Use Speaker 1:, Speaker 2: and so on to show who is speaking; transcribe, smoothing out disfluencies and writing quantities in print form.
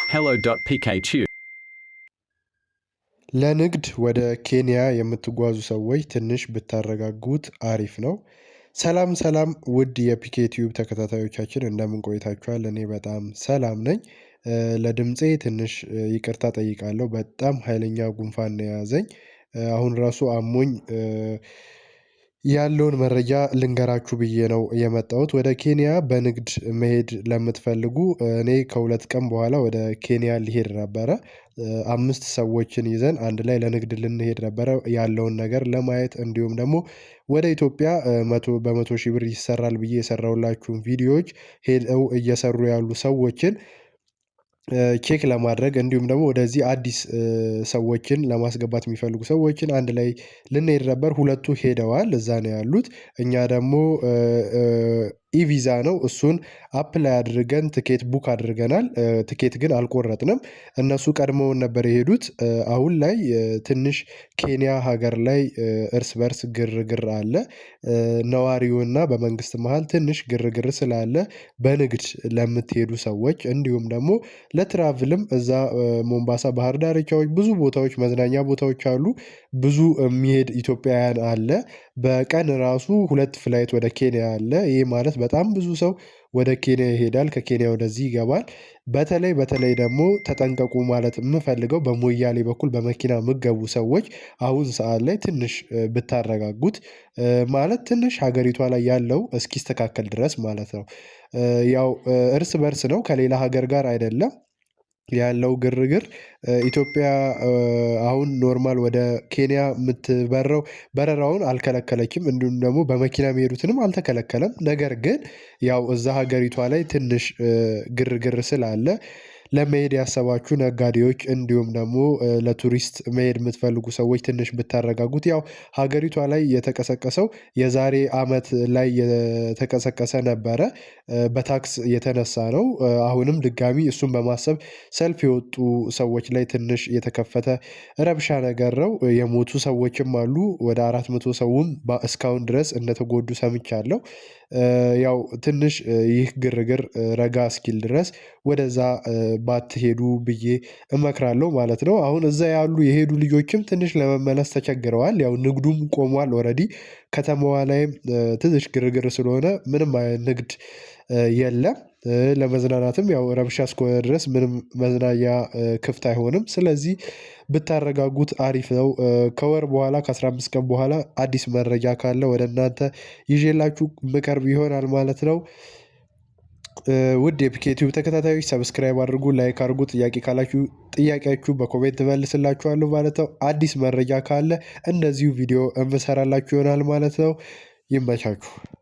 Speaker 1: hello.pkq
Speaker 2: ለንግድ ወደ ኬንያ የምትጓዙ ሰዎች ትንሽ ብታረጋጉት አሪፍ ነው። ሰላም ሰላም ውድ የፒኬ ቲዩብ ተከታታዮቻችን እንደምን ቆይታችኋል? እኔ በጣም ሰላም ነኝ። ለድምፄ ትንሽ ይቅርታ ጠይቃለሁ። በጣም ኃይለኛ ጉንፋን ነው የያዘኝ። አሁን ራሱ አሞኝ ያለውን መረጃ ልንገራችሁ ብዬ ነው የመጣሁት። ወደ ኬንያ በንግድ መሄድ ለምትፈልጉ እኔ ከሁለት ቀን በኋላ ወደ ኬንያ ሊሄድ ነበረ። 5 ሰዎችን ይዘን አንድ ላይ ለንግድ ልንሄድ ነበረ ያለውን ነገር ለማየት እንዲሁም ደግሞ ወደ ኢትዮጵያ በመቶ ሺህ ብር ይሰራል ብዬ የሰራሁላችሁን ቪዲዮዎች ሄደው እየሰሩ ያሉ ሰዎችን ቼክ ለማድረግ እንዲሁም ደግሞ ወደዚህ አዲስ ሰዎችን ለማስገባት የሚፈልጉ ሰዎችን አንድ ላይ ልንሄድ ነበር። ሁለቱ ሄደዋል፣ እዛ ነው ያሉት። እኛ ደግሞ ኢቪዛ ነው እሱን አፕላይ አድርገን ትኬት ቡክ አድርገናል። ትኬት ግን አልቆረጥንም። እነሱ ቀድመውን ነበር የሄዱት። አሁን ላይ ትንሽ ኬንያ ሀገር ላይ እርስ በርስ ግርግር አለ። ነዋሪውና በመንግስት መሃል ትንሽ ግርግር ስላለ በንግድ ለምትሄዱ ሰዎች እንዲሁም ደግሞ ለትራቭልም እዛ ሞምባሳ ባህር ዳርቻዎች ብዙ ቦታዎች መዝናኛ ቦታዎች አሉ። ብዙ የሚሄድ ኢትዮጵያውያን አለ። በቀን ራሱ 2 ፍላይት ወደ ኬንያ አለ። ይህ ማለት በጣም ብዙ ሰው ወደ ኬንያ ይሄዳል፣ ከኬንያ ወደዚህ ይገባል። በተለይ ደግሞ ተጠንቀቁ ማለት የምፈልገው በሞያሌ በኩል በመኪና የምትገቡ ሰዎች አሁን ሰዓት ላይ ትንሽ ብታረጋጉት ማለት ትንሽ ሀገሪቷ ላይ ያለው እስኪስተካከል ድረስ ማለት ነው። ያው እርስ በርስ ነው ከሌላ ሀገር ጋር አይደለም ያለው ግርግር። ኢትዮጵያ አሁን ኖርማል ወደ ኬንያ የምትበረው በረራውን አልከለከለችም። እንዲሁም ደግሞ በመኪና የሚሄዱትንም አልተከለከለም። ነገር ግን ያው እዛ ሀገሪቷ ላይ ትንሽ ግርግር ስላለ ለመሄድ ያሰባችሁ ነጋዴዎች እንዲሁም ደግሞ ለቱሪስት መሄድ የምትፈልጉ ሰዎች ትንሽ ብታረጋጉት። ያው ሀገሪቷ ላይ የተቀሰቀሰው የዛሬ አመት ላይ የተቀሰቀሰ ነበረ። በታክስ የተነሳ ነው። አሁንም ድጋሚ እሱን በማሰብ ሰልፍ የወጡ ሰዎች ላይ ትንሽ የተከፈተ ረብሻ ነገር ነው። የሞቱ ሰዎችም አሉ። ወደ 400 ሰውም እስካሁን ድረስ እንደተጎዱ ሰምቻለሁ። ያው ትንሽ ይህ ግርግር ረጋ እስኪል ድረስ ወደዛ ባትሄዱ ብዬ እመክራለሁ ማለት ነው። አሁን እዛ ያሉ የሄዱ ልጆችም ትንሽ ለመመለስ ተቸግረዋል። ያው ንግዱም ቆሟል ኦልሬዲ። ከተማዋ ላይም ትንሽ ግርግር ስለሆነ ምንም አይነት ንግድ የለም። ለመዝናናትም ያው ረብሻ እስከሆነ ድረስ ምንም መዝናኛ ክፍት አይሆንም። ስለዚህ ብታረጋጉት አሪፍ ነው። ከወር በኋላ ከ15 ቀን በኋላ አዲስ መረጃ ካለ ወደ እናንተ ይዤላችሁ ምቀርብ ይሆናል ማለት ነው። ውድ የፒኬ ቲዩብ ተከታታዮች ሰብስክራይብ አድርጉ፣ ላይክ አድርጉ። ጥያቄ ካላችሁ ጥያቄያችሁ በኮሜንት መልስላችኋለሁ ማለት ነው። አዲስ መረጃ ካለ እንደዚሁ ቪዲዮ እንሰራላችሁ ይሆናል ማለት ነው። ይመቻችሁ።